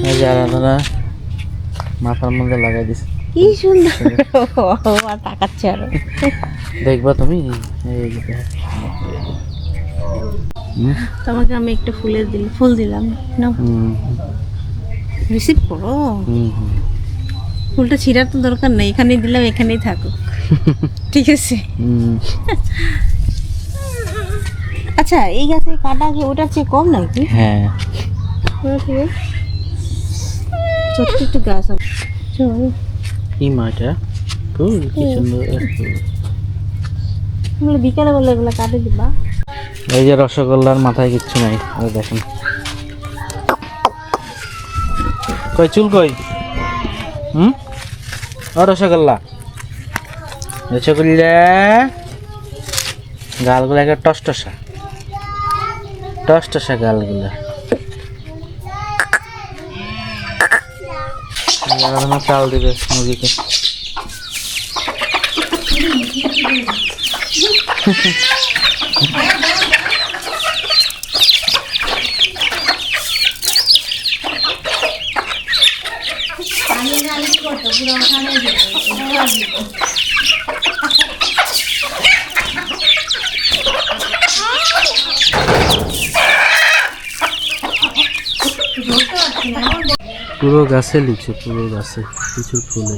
এই যে আরাধনা মাথার মধ্যে লাগাই দিছে, কি সুন্দর। আর তাকাচ্ছে আরো। দেখবা তুমি? এই যে তোমাকে আমি একটা ফুল দিলাম, নাও রিসিভ করো। ফুলটা ছিঁড়ার তো দরকার নেই, এখানেই দিলাম, এখানেই থাকুক। ঠিক আছে। আচ্ছা, এই গাছে কাটা কি ওটার চেয়ে কম নাকি? হ্যাঁ, ছোট্ট একটু গাছ আছে। কি মাটা ফুল, কি সুন্দর ফুল। এগুলো বিকালে বলে এগুলো কাটে দিবা। এই যে রসগোল্লার মাথায় কিচ্ছু নাই, ওই দেখেন। কই চুল কই? ও রসগোল্লা, রসগোল্লা গালগুলো একটা টসটসা টসটসা গালগুলা। চাল দিবে মুরগিকে। পুরো গাছে লিচু, পুরো গাছে লিচুর ফুল।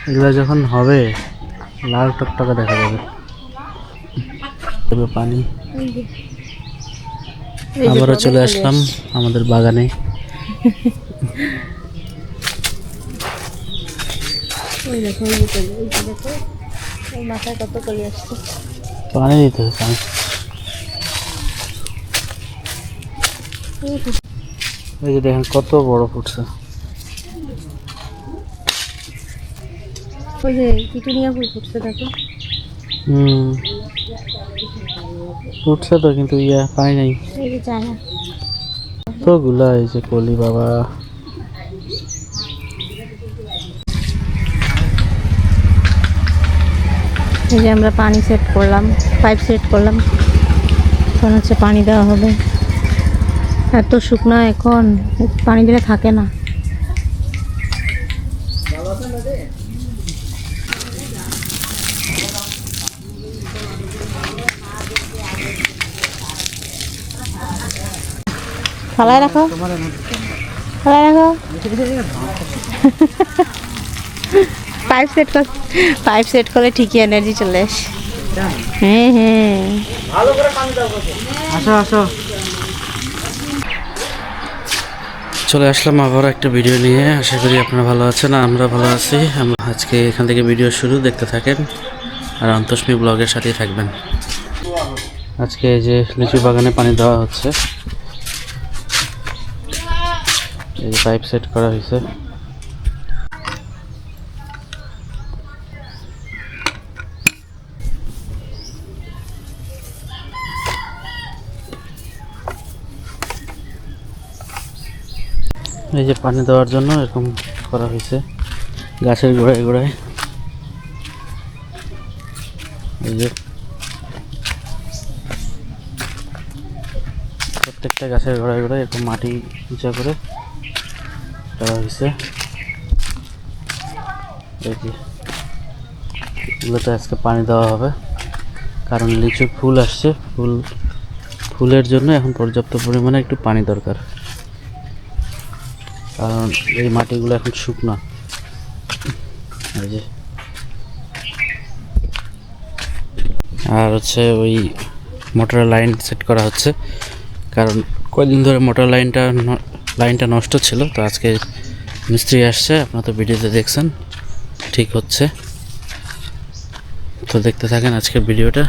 এগুলো যখন হবে লাল টকটকা দেখা যাবে। পানি। আবারও চলে আসলাম আমাদের বাগানে। মাথায় কত করে আসছে। পানি দিতে হবে, পানি। এই যে দেখেন কত বড় ফুটছে। ওই যে পিটুনিয়া ফুল ফুটছে, দেখো। ফুটছে তো, কিন্তু পানি নাই। এই যে চায়না তো গুলা, এই যে কলি বাবা। এই যে আমরা পানি সেট করলাম, পাইপ সেট করলাম, এখন হচ্ছে পানি দেওয়া হবে। এত শুকনো এখন, পানি দিলে থাকে না। থালায় রাখো, থালায় রাখো। পাইপ সেট করলে ঠিকই এনার্জি চলে আসে। হ্যাঁ হ্যাঁ, আসো আসো। চলে আসলাম আবার একটা ভিডিও নিয়ে। আশা করি আপনারা ভালো আছেন, আমরা ভালো আছি। আমরা আজকে এখান থেকে ভিডিও শুরু, দেখতে থাকেন আর অন্তস্মি ব্লগের সাথেই থাকবেন। আজকে এই যে লিচু বাগানে পানি দেওয়া হচ্ছে। এই পাইপ সেট করা হয়েছে। এই যে পানি দেওয়ার জন্য এরকম করা হয়েছে গাছের গোড়ায় গোড়ায়। এই যে প্রত্যেকটা গাছের গোড়ায় গোড়ায় এরকম মাটি উঁচা করে দেওয়া হয়েছে। এই যে এগুলোতে আজকে পানি দেওয়া হবে, কারণ লিচু ফুল আসছে। ফুলের জন্য এখন পর্যাপ্ত পরিমাণে একটু পানি দরকার, কারণ এই মাটিগুলো এখন শুকনো। এই যে আর হচ্ছে ওই মোটরের লাইন সেট করা হচ্ছে, কারণ কয়েকদিন ধরে মোটর লাইনটা নষ্ট ছিল। তো আজকে মিস্ত্রি আসছে, আপনারা তো ভিডিওতে দেখছেন, ঠিক হচ্ছে। তো দেখতে থাকেন আজকের ভিডিওটা।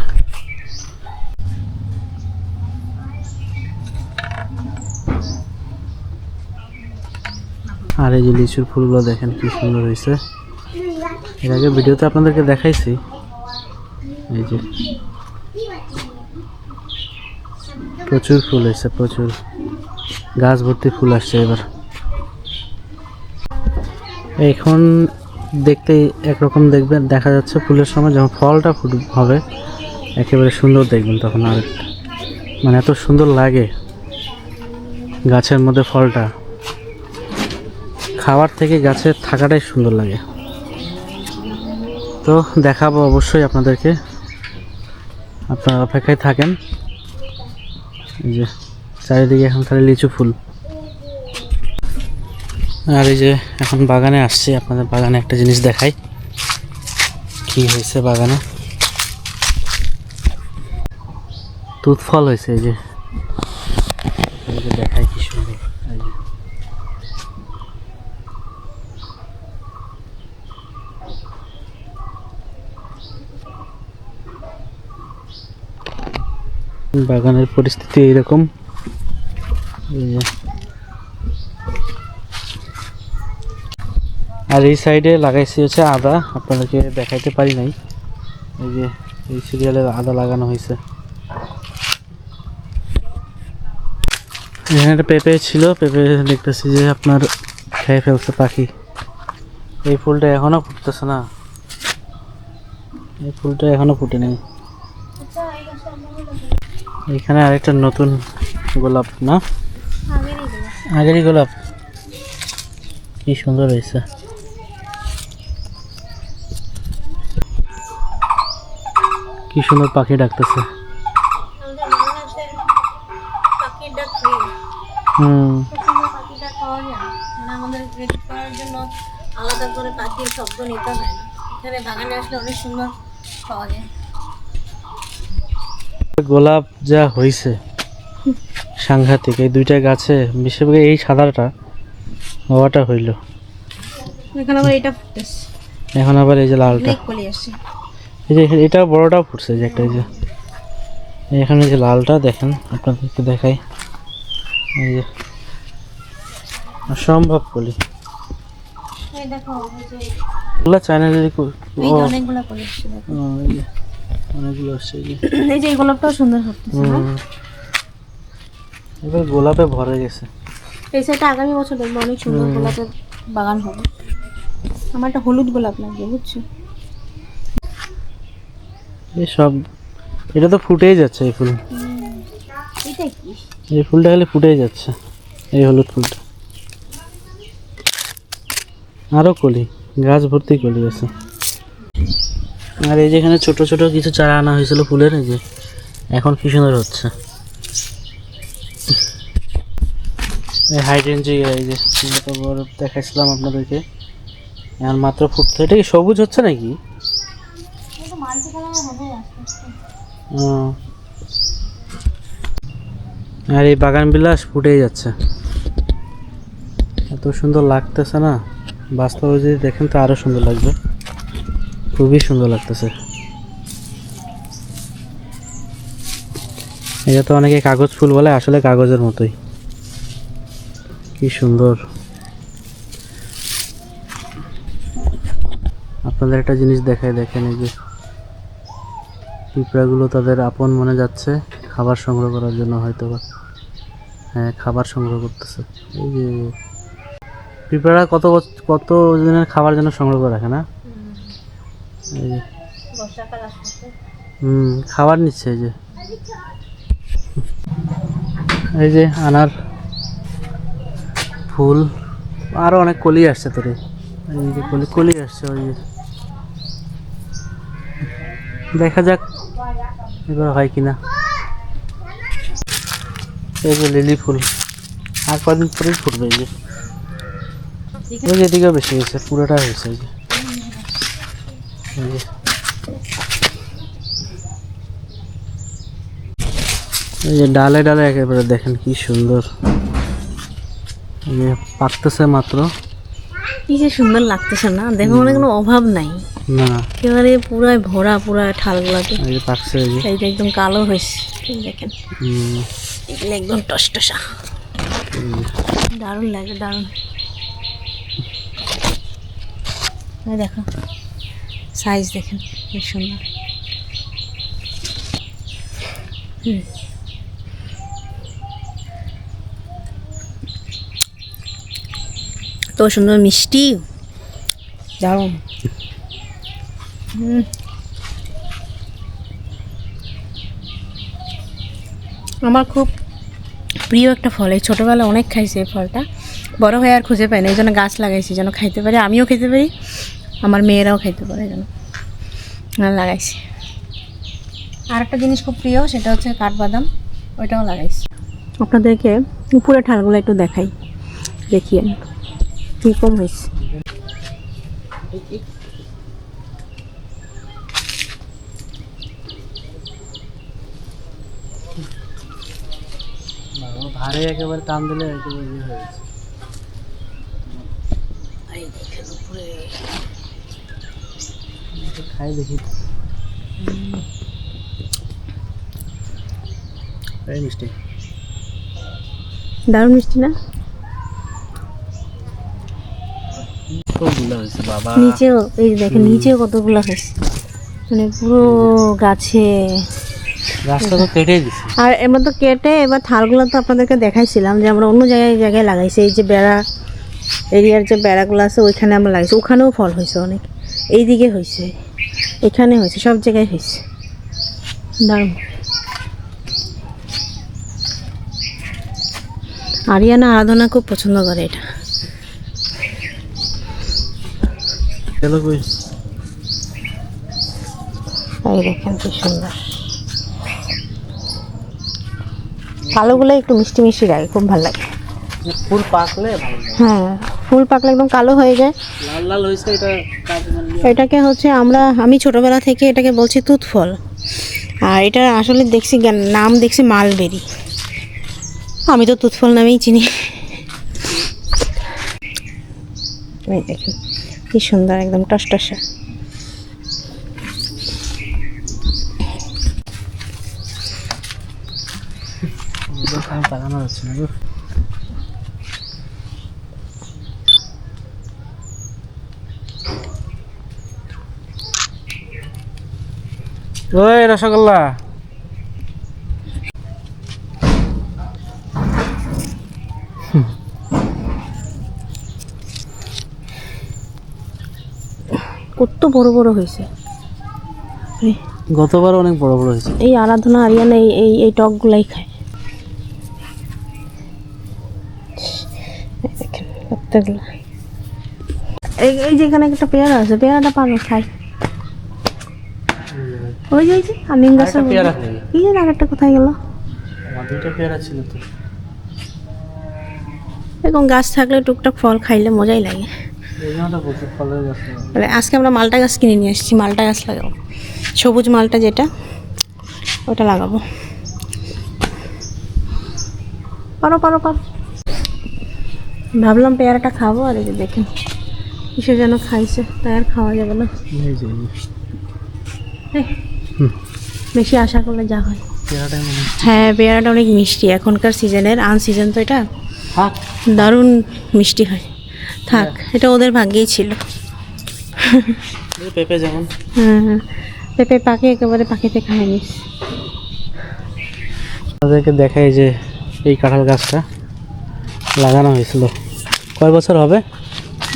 আর এই যে লিচুর ফুলগুলো দেখেন কি সুন্দর হয়েছে। এর আগে ভিডিওতে আপনাদেরকে দেখাইছি। এই যে প্রচুর ফুল হয়েছে, প্রচুর গাছ ভর্তি ফুল আসছে এবার। এখন দেখতে একরকম দেখবেন, দেখা যাচ্ছে ফুলের সময় যখন ফলটা হবে একেবারে সুন্দর দেখবেন তখন। আর মানে এত সুন্দর লাগে গাছের মধ্যে ফলটা, খাওয়ার থেকে গাছে থাকাটাই সুন্দর লাগে। তো দেখাবো অবশ্যই আপনাদেরকে, আপনারা অপেক্ষায় থাকেন। এই যে চারিদিকে এখন খালি লিচু ফুল। আর এই যে এখন বাগানে আসছি, আপনাদের বাগানে একটা জিনিস দেখাই কি হয়েছে বাগানে। তুত ফল হয়েছে, এই যে দেখাই কি সুন্দর। এই যে বাগানের পরিস্থিতি এইরকম। এই যে আর এই সাইডে লাগাইছি হচ্ছে আদা, আপনাদেরকে দেখাইতে পারি নাই। এই যে এই সিরিয়ালে আদা লাগানো হয়েছে। এখানে একটা পেঁপে ছিল, পেঁপে দেখতেছি যে আপনার খেয়ে ফেলছে পাখি। এই ফুলটা এখনো ফুটতেছে না, এই ফুলটা এখনো ফুটে নেই। এখানে আরেকটা নতুন গোলাপ, না আগেরই গোলাপ, কি সুন্দর হয়েছে। কি সুন্দর পাখি ডাকতেছে। আলাদা করে পাখির শব্দ নিতে হয় না, এখানে বাগানে আসলে অনেক সুন্দর পাওয়া যায়। গোলাপ যা হয়েছে সাংঘাতিক, এই দুইটা গাছে বিশেষ করে এই সাদাটা হওয়াটা হইল। এখানে আবার এটা ফুটেছে, এখন আবার এই যে লালটা, অনেক কলি আসছে। এই যে এটা বড়টাও ফুটছে, যে একটা এই যে এখানে যে লালটা দেখেন, আপনাদেরকে দেখাই। এই যে অসম্ভব কলি, এই দেখো এই যে এগুলো চায়না যদি এই যে অনেকগুলো কলি আসছে, দেখো এই যে অনেকগুলো আসছে। এই যে এই গোলাপটাও সুন্দর ফুটতেছে না? এবার গোলাপে ভরে গেছে। এই সাইডটা আগামী বছর দেখবো অনেক সুন্দর গোলাপের বাগান হবে। আমার একটা হলুদ গোলাপ লাগবে, বুঝছো? এই সব এটা তো ফুটেই যাচ্ছে এই ফুল, এটা কি? এই ফুলটা খালি ফুটেই যাচ্ছে, এই হলুদ ফুলটা। আরো কলি, গাছ ভর্তি কলি আছে। আর এই যেখানে ছোট ছোট কিছু চারা আনা হয়েছিল ফুলের, এই যে এখন কি সুন্দর হচ্ছে। এই হাইড্রেঞ্জি, এই যে দেখাইছিলাম আপনাদেরকে, এখন মাত্র ফুটছে। এটা কি সবুজ হচ্ছে নাকি? আর এই বাগান বিলাস ফুটেই যাচ্ছে, এত সুন্দর লাগতেছে না। বাস্তবে যদি দেখেন তো আরো সুন্দর লাগবে, খুবই সুন্দর লাগতেছে। এটা তো অনেকে কাগজ ফুল বলে, আসলে কাগজের মতোই, কি সুন্দর। আপনাদের একটা জিনিস দেখায়, দেখেন এই যে পিঁপড়াগুলো তাদের আপন মনে যাচ্ছে খাবার সংগ্রহ করার জন্য, হয়তো বা হ্যাঁ খাবার সংগ্রহ করতেছে। এই যে পিঁপড়া কত দিনের খাবার জন্য সংগ্রহ করে রাখে না। এই যে খাবার নিচ্ছে। এই যে আনার ফুল, আরো অনেক কলি আসছে তোরে, এই যে কলি আসছে। ওই যে দেখা যাক এবার হয় কিনা। এই যে লিলি ফুল আর কদিন পরেই ফুটবে। এই যে ওই যে এদিকেও বেশি হয়েছে, পুরোটা হয়েছে। এই যে এই যে ডালে ডালে একেবারে দেখেন কি সুন্দর, এই যে পাকতেছে মাত্র। কি যে সুন্দর লাগতেছে না, দেখো মানে কোনো অভাব নাই না, একেবারে পুরাই ভরা, পুরা ঠালগুলাতে। এই যে পাকছে, এই যে একদম কালো হয়েছে, দেখেন এগুলো একদম টসটসা, দারুণ লাগে, দারুণ। এই দেখো সাইজ দেখেন কি সুন্দর। তো সুন্দর মিষ্টি, দারুণ। আমার খুব প্রিয় একটা ফল, এই ছোটোবেলায় অনেক খাইছে এই ফলটা। বড় হয়ে আর খুঁজে পাই না, এই জন্য গাছ লাগাইছি যেন খাইতে পারি, আমিও খেতে পারি, আমার মেয়েরাও খাইতে পারে যেন লাগাইছি। আর একটা জিনিস খুব প্রিয়, সেটা হচ্ছে কাঠবাদাম, ওইটাও লাগাইছি। আপনাদেরকে উপরে ঠালগুলো একটু দেখাই, দেখিয়ে কীরকম হয়েছে। ভারে একেবারে টান দিলে একেবারে ইয়ে হয়ে গেছে। খাই দেখি, মিষ্টি, দারুণ মিষ্টি না? কতগুলো হয়েছে বাবা, নিচেও এই যে দেখেন, নিচেও কতগুলো হয়েছে, মানে পুরো গাছে। গাছটা তো কেটে দিছে। আর এবার তো কেটে, এবার থালগুলো তো আপনাদেরকে দেখাইছিলাম যে আমরা অন্য জায়গায় লাগাইছি। এই যে বেড়া এরিয়ার যে বেড়াগুলো আছে ওইখানে আমরা লাগাইছি, ওখানেও ফল হয়েছে অনেক, এইদিকে হয়েছে, এখানে হয়েছে, সব জায়গায় হয়েছে। দারুণ। আরিয়ানা আরাধনা খুব পছন্দ করে এটা। চলো কই, এই দেখেন কি সুন্দর, কালোগুলো একটু মিষ্টি মিষ্টি লাগে, খুব ভালো লাগে। ফুল পাকলে ভালো লাগে। হ্যাঁ, ফুল পাকলে একদম কালো হয়ে যায়। লাল লাল হয়েছে এটা। এটাকে হচ্ছে আমি ছোটবেলা থেকে এটাকে বলছি তুত ফল, আর এটা আসলে দেখছি নাম দেখছি মালবেরি, আমি তো তুত ফল নামেই চিনি। এই দেখেন কি সুন্দর, একদম টসটসা। লাগানো যাচ্ছে না। ওই রসগোল্লা, কত বড় বড় হয়েছে। গতবার অনেক বড় বড় হয়েছে। এই আরাধনা আরিয়ানা এই টকগুলাই খায়। দেখেন কতগুলো। এই যে এখানে একটা পেয়ারা আছে, পেয়ারাটা পারো খাই। ওই যে আমিন গাছের পেয়ারা, এই যে আরেকটা কোথায় গেল? আমার দুইটা পেয়ারা ছিল তো। এরকম গাছ থাকলে টুকটাক ফল খাইলে মজাই লাগে। এই জন্য তো বলছি ফলের গাছ। মানে আজকে আমরা মালটা গাছ কিনে নিয়ে এসেছি, মালটা গাছ লাগাবো, সবুজ মালটা যেটা, ওটা লাগাবো। পারো পারো পারো। ভাবলাম পেয়ারাটা খাবো, আর এই যে দেখেন কিসে যেন খাইছে, তাই আর খাওয়া যাবে না। বেশি আশা করলে যা হয়। হ্যাঁ, পেয়ারাটা অনেক মিষ্টি, এখনকার সিজনের, আনসিজন তো এটা, দারুণ মিষ্টি হয়। থাক, এটা ওদের ভাগ্যেই ছিল। পেঁপে যেমন, হ্যাঁ, পেঁপে পাকে একেবারে পাখিতে খায় নিস। তাদেরকে দেখাই যে এই কাঁঠাল গাছটা লাগানো হয়েছিল, কয় বছর হবে?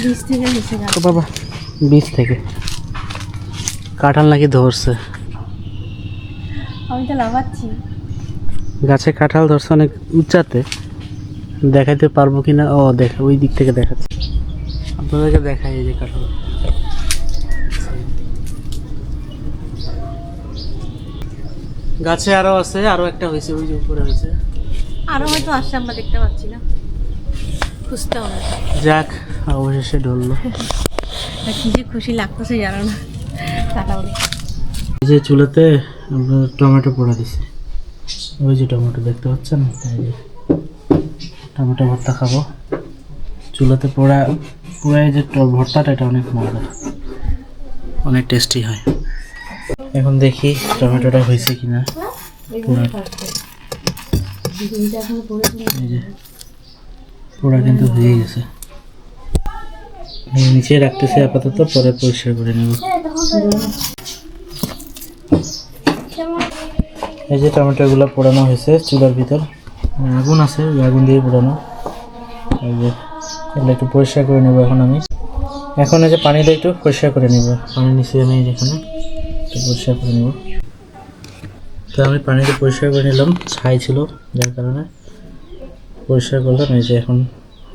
20 থেকে হয়েছে গাছ। ও বাবা, 20 থেকে। কাঁঠাল নাকি ধরছে, আমি তো লাগাচ্ছি। গাছে কাঁঠাল ধরছে অনেক উচ্চাতে, দেখাইতে পারবো কিনা? ও দেখা, ওই দিক থেকে দেখাচ্ছে, আপনাদেরকে দেখাই এই যে কাঁঠাল। গাছে আরো আছে, আরো একটা হয়েছে, ওই যে উপরে হয়েছে, আরো হয়তো আসছে, আমরা দেখতে পাচ্ছি না, খুঁজতে হবে। যাক, অবশেষে ঢললো। কি যে খুশি লাগতেছে জানো না, কাটাবো। এই যে চুলাতে আমরা টমেটো পোড়া দিছি, ওই যে টমেটো দেখতে পাচ্ছেন, এই যে টমেটো ভর্তা খাবো চুলাতে পোড়া। পুরো এই যে ভর্তাটা, এটা অনেক মজা, অনেক টেস্টি হয়। এখন দেখি টমেটোটা হয়েছে কিনা। এই যে পোড়া কিন্তু হয়ে গেছে, নিচে রাখতেছি আপাতত, পরে পরিষ্কার করে নেব। এই যে টমেটোগুলো পোড়ানো হয়েছে চুলার ভিতর, আগুন আছে, আগুন দিয়ে পোড়ানো। এই যে এগুলো একটু পরিষ্কার করে নেব এখন আমি। এখন এই যে পানি দিয়ে একটু পরিষ্কার করে নেব, পানি নিচে আমি যেখানে একটু পরিষ্কার করে নেব। তো আমি পানিতে পরিষ্কার করে নিলাম, ছাই ছিল যার কারণে পরিষ্কার করলাম। এই যে এখন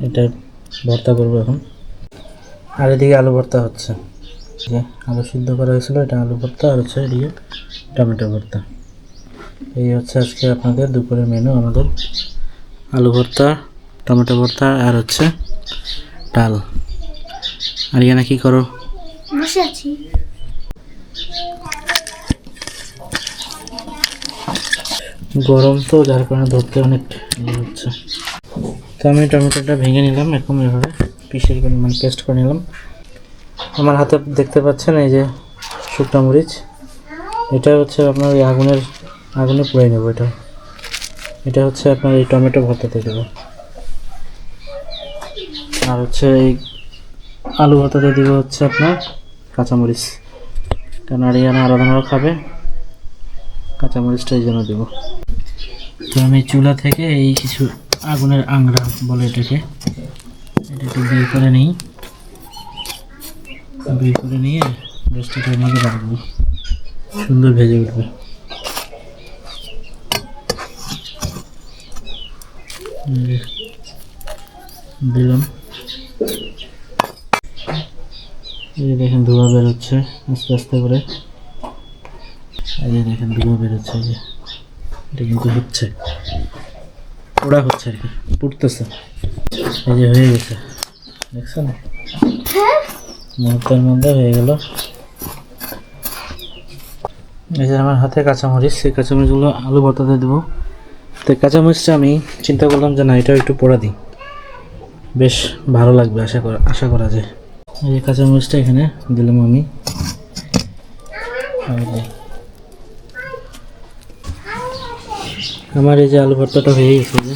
এটা ভর্তা করবো এখন। আর এদিকে আলু ভর্তা হচ্ছে, যে আলু সিদ্ধ করা হয়েছিল এটা আলু ভর্তা, আর হচ্ছে এদিকে টমেটো ভর্তা। এই হচ্ছে আজকে আপনাদের দুপুরের মেনু, আমাদের আলু ভর্তা, টমেটো ভর্তা, আর হচ্ছে ডাল। আর ইয়ানা কি করো? বসে আছি। গরম তো, যার কারণে ধরতে অনেক ইয়ে হচ্ছে। তো আমি টমেটোটা ভেঙে নিলাম, এরকম এভাবে পিসের মানে পেস্ট করে নিলাম। আমার হাতে দেখতে পাচ্ছেন এই যে শুকনো মরিচ, এটা হচ্ছে আপনার ওই আগুনে পুড়ে নেব। এটা হচ্ছে আপনার এই টমেটো ভর্তাতে দেবো। আর হচ্ছে এই আলু ভর্তাতে দিব হচ্ছে আপনার কাঁচামরিচ, কারণ আরিয়ানা আলাদা খাবে, কাঁচামরিচটা এই জন্য দেবো। তো আমি চুলা থেকে এই কিছু আগুনের আংড়া বলে এটাকে, এটা একটু বের করে নিই। বের করে নিয়ে রোস্টটার মধ্যে রাখবো, সুন্দর ভেজে উঠবে। দিলাম, এই যে দেখেন ধোঁয়া বেরোচ্ছে আস্তে আস্তে করে। এই যে দেখেন ধোঁয়া বেরোচ্ছে, এই যে এটা কিন্তু হচ্ছে, ওরা হচ্ছে আর কি, পুড়তেছে। এই যে হয়ে গেছে, দেখছেন মুহূর্তের মধ্যে হয়ে গেল। এই যে আমার হাতে কাঁচামরিচ, সেই কাঁচামরিচগুলো আলু ভর্তাতে দেবো। তো কাঁচামরিচটা আমি চিন্তা করলাম যে না, এটা একটু পোড়া দিই, বেশ ভালো লাগবে আশা করা যায়। এই যে কাঁচামরিচটা এখানে দিলাম আমি। আমার এই যে আলু ভর্তাটা হয়ে গেছে, যে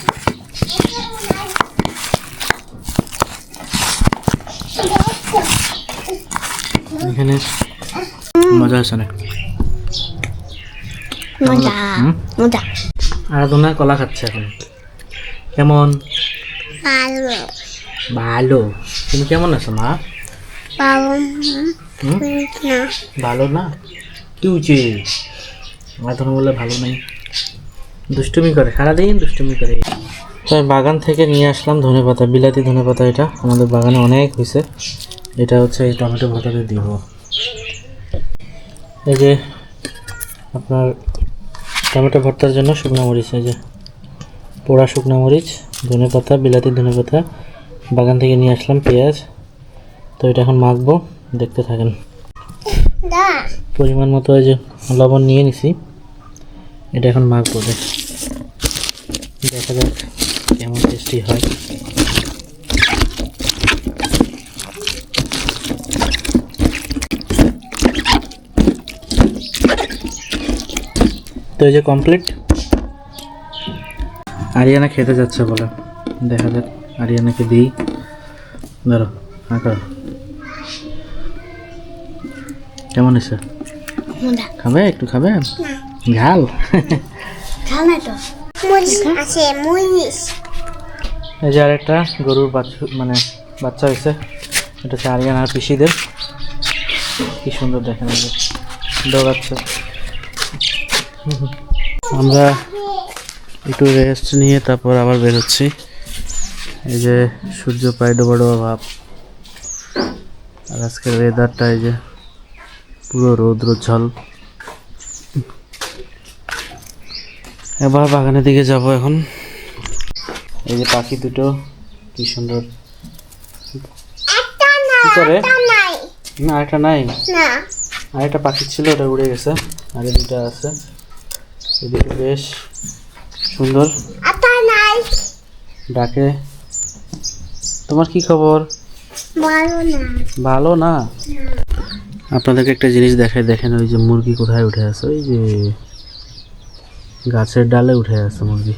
এখানে মজা আছে না, আর দোনা কলা খাচ্ছে এখন। কেমন? ভালো। তুমি কেমন আছো মা? ভালো না? কি হচ্ছে? এখন বলে ভালো নাই, দুষ্টুমি করে, সারাদিন দুষ্টুমি করে। তো আমি বাগান থেকে নিয়ে আসলাম ধনেপাতা, বিলাতি ধনেপাতা, এটা আমাদের বাগানে অনেক হয়েছে। এটা হচ্ছে এই টমেটো ভর্তাতে দিব। এই যে আপনার টমেটো ভর্তার জন্য শুকনো মরিচ, এই যে পোড়া শুকনো মরিচ, ধনেপাতা, বিলাতি ধনেপাতা বাগান থেকে নিয়ে আসলাম, পেঁয়াজ। তো এটা এখন মাখবো, দেখতে থাকেন। পরিমাণ মতো এই যে লবণ নিয়ে নিছি, এটা এখন মাখবো, দেখা যাক কেমন টেস্টি হয়। তো এই যে কমপ্লিট। আরিয়ানা খেতে যাচ্ছে বলে, দেখা যাক আরিয়ানাকে দিই। ধরো, আঁকা কেমন হয়েছে? খাবে? একটু খাবে? ঝাল? এই যে আরেকটা গরুর বাচ্চা হয়েছে, এটা হচ্ছে আরিয়ানার পিসিদের। কি সুন্দর দেখেন, দৌড়াচ্ছে। আমরা একটু রেস্ট নিয়ে তারপর আবার বেরোচ্ছি। এই যে সূর্য প্রায় ডোবা ডোবা ভাব, আর আজকের ওয়েদারটা এই যে পুরো রৌদ্র ঝল। এবার বাগানের দিকে যাব এখন। এই যে পাখি দুটো কি সুন্দর, কি করে? না এটা নাই, আরেকটা পাখি ছিল, ওটা উড়ে গেছে, আরে দুটা আছে। এদিকে বেশ সুন্দর ডাকে। তোমার কি খবর? ভালো না? আপনাদেরকে একটা জিনিস দেখাই, দেখেন ওই যে মুরগি কোথায় উঠে আছে, ওই যে গাছের ডালে উঠে আছে মুরগি,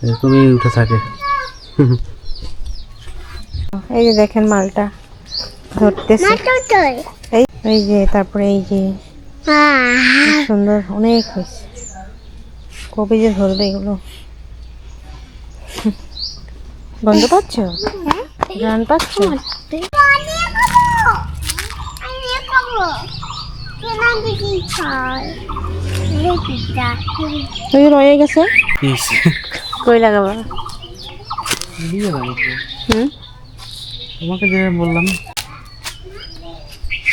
এরকমই উঠে থাকে। এই যে দেখেন মালটা ধরতেছে, এই যে তারপরে এই যে সুন্দর অনেক হয়েছে, কবে যে ধরবে এগুলো। গন্ধ পাচ্ছ? গান পাচ্ছ? রয়ে গেছে, কই লাগাবা? হুম, তোমাকে যে বললাম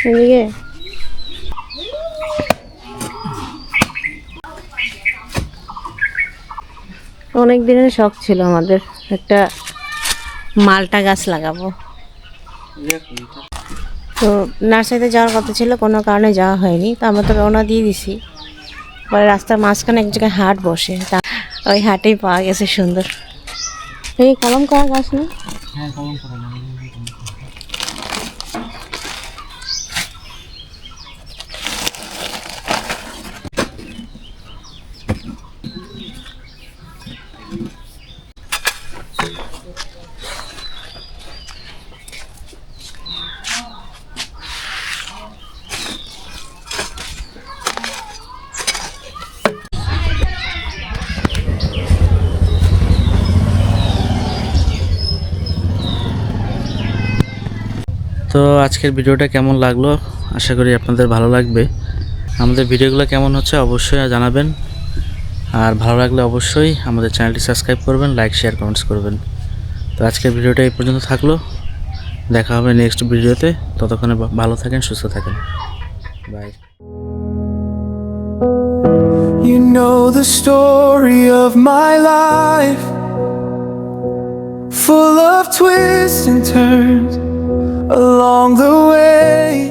এদিকে অনেক দিনের শখ ছিল আমাদের একটা মালটা গাছ লাগাবো। তো নার্সারিতে যাওয়ার কথা ছিল, কোনো কারণে যাওয়া হয়নি। তো আমরা তো রওনা দিয়ে দিছি। পরে রাস্তার মাঝখানে এক জায়গায় হাট বসে, তা ওই হাটেই পাওয়া গেছে সুন্দর এই কলম করা গাছ না। হ্যাঁ কলম করা যাবে। তো আজকের ভিডিওটা কেমন লাগলো, আশা করি আপনাদের ভালো লাগবে। আমাদের ভিডিওগুলো কেমন হচ্ছে অবশ্যই জানাবেন, আর ভালো লাগলে অবশ্যই আমাদের চ্যানেলটি সাবস্ক্রাইব করবেন, লাইক শেয়ার কমেন্টস করবেন। তো আজকের ভিডিওটা এই পর্যন্ত থাকলো, দেখা হবে নেক্সট ভিডিওতে। ততক্ষণে ভালো থাকেন, সুস্থ থাকেন, by. You know the story of my life, full of twists and turns along the way.